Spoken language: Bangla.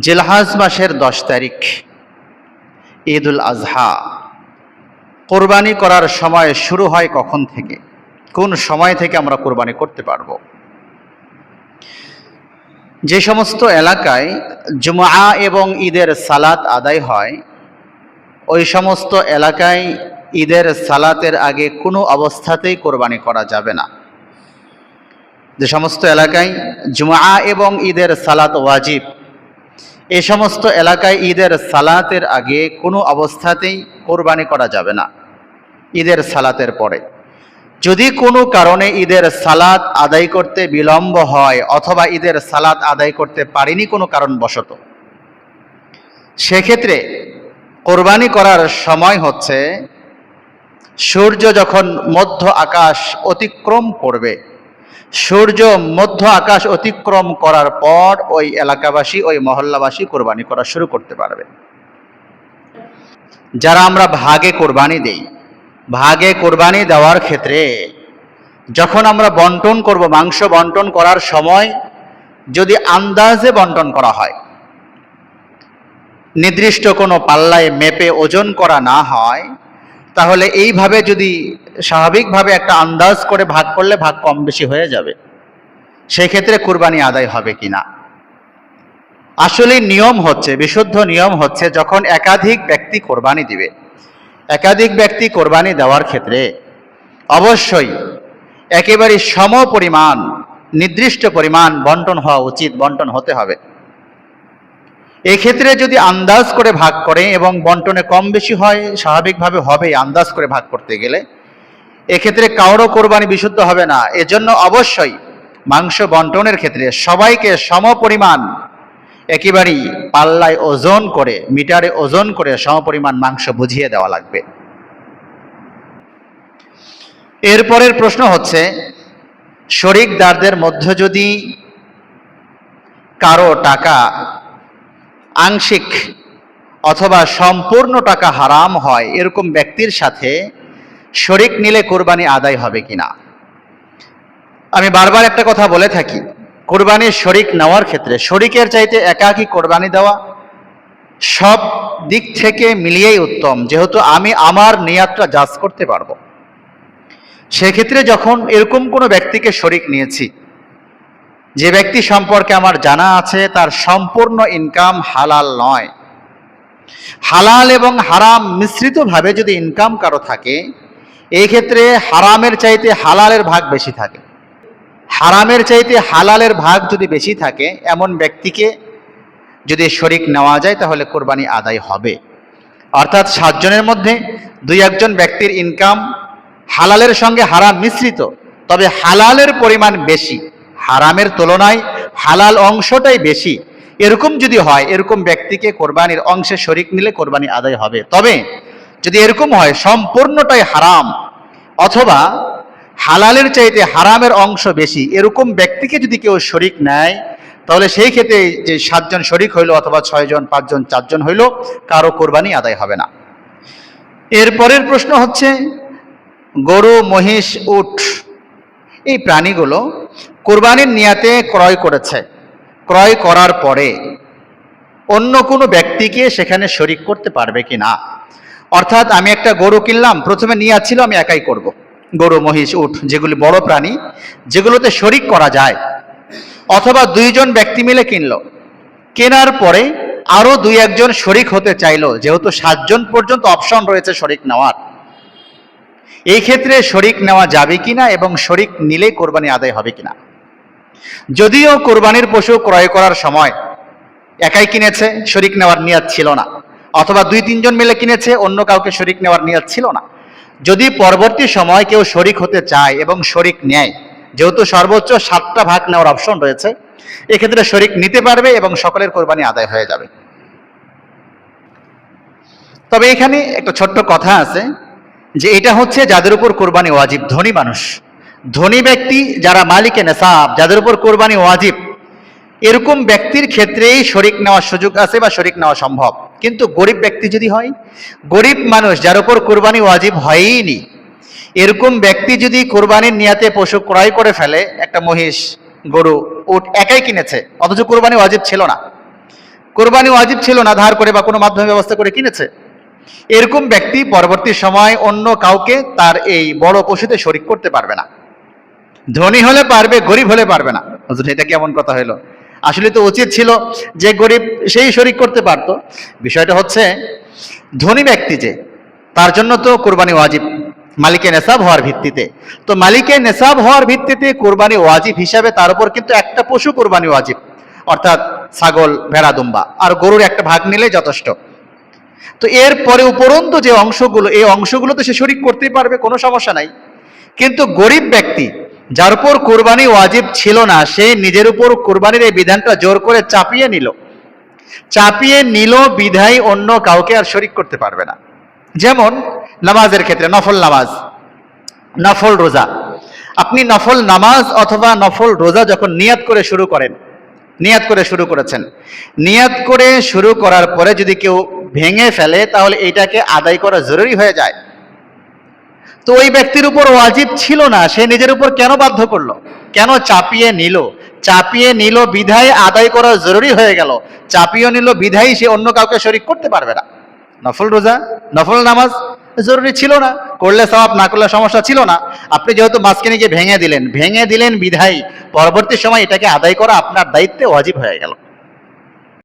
জিলহজ মাসের 10 তারিখ ঈদুল আজহা। কোরবানি করার সময় শুরু হয় কখন থেকে, কোন সময় থেকে আমরা কোরবানি করতে পারব? যে সমস্ত এলাকায় জুমআ এবং ঈদের সালাত আদায় হয়, ওই সমস্ত এলাকায় ঈদের সালাতের আগে কোনো অবস্থাতেই কোরবানি করা যাবে না। যে সমস্ত এলাকায় জুমআ এবং ঈদের সালাত ওয়াজিব, এ সমস্ত এলাকায় ঈদের সালাতের আগে কোনো অবস্থাতেই কোরবানি করা যাবে না। ঈদের সালাতের পরে যদি কোনো কারণে ঈদের সালাত আদায় করতে বিলম্ব হয় অথবা ঈদের সালাত আদায় করতে পারিনি কোনো কারণবশত, সেক্ষেত্রে কোরবানি করার সময় হচ্ছে সূর্য যখন মধ্য আকাশ অতিক্রম করবে। সূর্য মধ্য আকাশ অতিক্রম করার পর ওই এলাকাবাসী, ওই মহল্লাবাসী কোরবানি করা শুরু করতে পারবে। যারা আমরা ভাগে কোরবানি দেই, ভাগে কোরবানি দেওয়ার ক্ষেত্রে যখন আমরা বন্টন করব, মাংস বন্টন করার সময় যদি আন্দাজে বন্টন করা হয়, নির্দিষ্ট কোনো পাল্লায় মেপে ওজন করা না হয়, তাহলে এইভাবে যদি স্বাভাবিকভাবে একটা আন্দাজ করে ভাগ করলে ভাগ কম বেশি হয়ে যাবে। সেই ক্ষেত্রে কুরবানি আদায় হবে কিনা, আসলে নিয়ম হচ্ছে, বিশুদ্ধ নিয়ম হচ্ছে, যখন একাধিক ব্যক্তি কোরবানি দিবে, একাধিক ব্যক্তি কোরবানি দেওয়ার ক্ষেত্রে অবশ্যই একেবারে সম পরিমাণ, নির্দিষ্ট পরিমাণ বন্টন হওয়া উচিত, বন্টন হতে হবে। এক্ষেত্রে যদি আন্দাজ করে ভাগ করে এবং বন্টনে কম বেশি হয়, স্বাভাবিকভাবে হবে আন্দাজ করে ভাগ করতে গেলে, এক্ষেত্রে কারো কোরবানি বিশুদ্ধ হবে না। এজন্য অবশ্যই মাংস বন্টনের ক্ষেত্রে সবাইকে সম পরিমাণ একেবারেই পাল্লায় ওজন করে, মিটারে ওজন করে সমপরিমাণ মাংস বুঝিয়ে দেওয়া লাগবে। এরপরের প্রশ্ন হচ্ছে, শরিকদারদের মধ্যে যদি কারো টাকা আংশিক অথবা সম্পূর্ণ টাকা হারাম হয়, এরকম ব্যক্তির সাথে শরিক নিলে কোরবানি আদায় হবে কিনা। আমি বারবার একটা কথা বলে থাকি, কোরবানির শরিক নেওয়ার ক্ষেত্রে শরিকের চাইতে একাকী কোরবানি দেওয়া সব দিক থেকে মিলিয়েই উত্তম, যেহেতু আমি আমার নিয়াতটা জাজ করতে পারবো। সেক্ষেত্রে যখন এরকম কোনো ব্যক্তিকে শরিক নিয়েছি, যে ব্যক্তি সম্পর্কে আমার জানা আছে তার সম্পূর্ণ ইনকাম হালাল নয়, হালাল এবং হারাম মিশ্রিতভাবে যদি ইনকাম কারো থাকে, এই ক্ষেত্রে হারামের চাইতে হালালের ভাগ বেশি থাকে। হারামের চাইতে হালালের ভাগ যদি বেশি থাকে, এমন ব্যক্তিকে যদি শরিক নেওয়া যায় তাহলে কোরবানি আদায় হবে। অর্থাৎ 7 জনের মধ্যে 2-1 ব্যক্তির ইনকাম হালালের সঙ্গে হারাম মিশ্রিত, তবে হালালের পরিমাণ বেশি, হারামের তুলনায় হালাল অংশটাই বেশি, এরকম যদি হয়, এরকম ব্যক্তিকে কোরবানির অংশে শরিক নিলে কোরবানি আদায় হবে। তবে যদি এরকম হয় সম্পূর্ণটাই হারাম অথবা হালালের চাইতে হারামের অংশ বেশি, এরকম ব্যক্তিকে যদি কেউ শরিক নেয়, তাহলে সেই ক্ষেত্রে যে 7 জন শরিক হইল অথবা 6 জন, 5 জন, 4 জন হইল, কারো কোরবানি আদায় হবে না। এরপরের প্রশ্ন হচ্ছে, গরু, মহিষ, উট এই প্রাণীগুলো কোরবানির নিয়াতে ক্রয় করেছে, ক্রয় করার পরে অন্য কোনো ব্যক্তিকে সেখানে শরিক করতে পারবে কিনা। অর্থাৎ আমি একটা গরু কিনলাম, প্রথমে নিয়াত ছিল আমি একাই করব, গরু, মহিষ, উট যেগুলি বড় প্রাণী, যেগুলোতে শরিক করা যায়, অথবা 2 জন ব্যক্তি মিলে কিনলো, কেনার পরে আরো 2-1 জন শরিক হতে চাইলো, যেহেতু 7 জন পর্যন্ত অপশন রয়েছে শরিক নেওয়ার, এই ক্ষেত্রে শরিক নেওয়া যাবে কিনা এবং শরিক নিলে কোরবানি আদায় হবে কিনা। যদিও কোরবানির পশু ক্রয় করার সময় একাই কিনেছে, শরিক নেওয়ার নিয়াত ছিল না, অথবা 2-3 জন মিলে কিনেছে, অন্য কাউকে শরিক নেওয়ার নিয়াত ছিল না, যদি পরবর্তী সময় কেউ শরিক হতে চায় এবং শরিক নেয়, যেহেতু সর্বোচ্চ 7টা ভাগ নেওয়ার অপশন রয়েছে, এক্ষেত্রে শরিক নিতে পারবে এবং সকলের কোরবানি আদায় হয়ে যাবে। তবে এখানে একটা ছোট্ট কথা আছে, যে এটা হচ্ছে যাদের উপর কোরবানি ওয়াজিব, ধনী মানুষ, ধনী ব্যক্তি যারা মালিকে নেসাব, যাদের উপর কোরবানি ওয়াজিব, এরকম ব্যক্তির ক্ষেত্রেই শরিক নেওয়ার সুযোগ আছে বা শরিক নেওয়া সম্ভব। কিন্তু গরিব ব্যক্তি যদি হয়, গরিব মানুষ যার উপর কোরবানি ওয়াজিব হয়ইনি, এরকম ব্যক্তি যদি কোরবানির নিয়াতে পশু ক্রয় করে ফেলে, একটা মহিষ, গরু, উট একাই কিনেছে অথচ কোরবানি ওয়াজিব ছিল না, কোরবানি ওয়াজিব ছিল না, ধার করে বা কোনো মাধ্যমে ব্যবস্থা করে কিনেছে, এরকম ব্যক্তি পরবর্তী সময় অন্য কাউকে তার এই বড় পশুতে শরিক করতে পারবে না। ধনী হলে পারবে, গরিব হলে পারবে না। হুজুর, এটা কেমন কথা হলো? আসলে তো উচিত ছিল যে গরিব সেই শরিক করতে পারতো। বিষয়টা হচ্ছে, ধনী ব্যক্তি যে, তার জন্য তো কোরবানি ওয়াজিব মালিকে নেসাব হওয়ার ভিত্তিতে। তো মালিকে নেসাব হওয়ার ভিত্তিতে কোরবানি ওয়াজিব হিসাবে তার উপর কিন্তু একটা পশু কোরবানি ওয়াজিব, অর্থাৎ ছাগল, ভেড়া, দুম্বা আর গরুর একটা ভাগ নিলেই যথেষ্ট। তো এর পরে উপরন্তু যে অংশগুলো, এই অংশগুলো তো সে শরিক করতেই পারবে, কোনো সমস্যা নাই। কিন্তু গরিব ব্যক্তি যার উপর কোরবানি ওয়াজিব ছিল না, সে নিজের উপর কোরবানির এই বিধানটা জোর করে চাপিয়ে নিল বিধায় অন্য কাউকে আর শরিক করতে পারবে না। যেমন নামাজের ক্ষেত্রে, নফল নামাজ, নফল রোজা, আপনি নফল নামাজ অথবা নফল রোজা যখন নিয়াত করে শুরু করেছেন, নিয়াত করে শুরু করার পরে যদি কেউ ভেঙে ফেলে, তাহলে এইটাকে আদায় করা জরুরি হয়ে যায়। তো ওই ব্যক্তির উপর ওয়াজিব ছিল না, সে নিজের উপর কেন বাধ্য করলো? কেন চাপিয়ে নিল বিধায় আদায় করা জরুরি হয়ে গেল। চাপিয়ে নিল বিধায় সে অন্য কাউকে শরিক করতে পারবে না। নফল রোজা, নফল নামাজ জরুরি ছিল না, করলে সওয়াব, না করলে সমস্যা ছিল না। আপনি যেহেতু মাঝখানে গিয়ে ভেঙে দিলেন বিধায় পরবর্তী সময় এটাকে আদায় করা আপনার দায়িত্বে ওয়াজিব হয়ে গেল।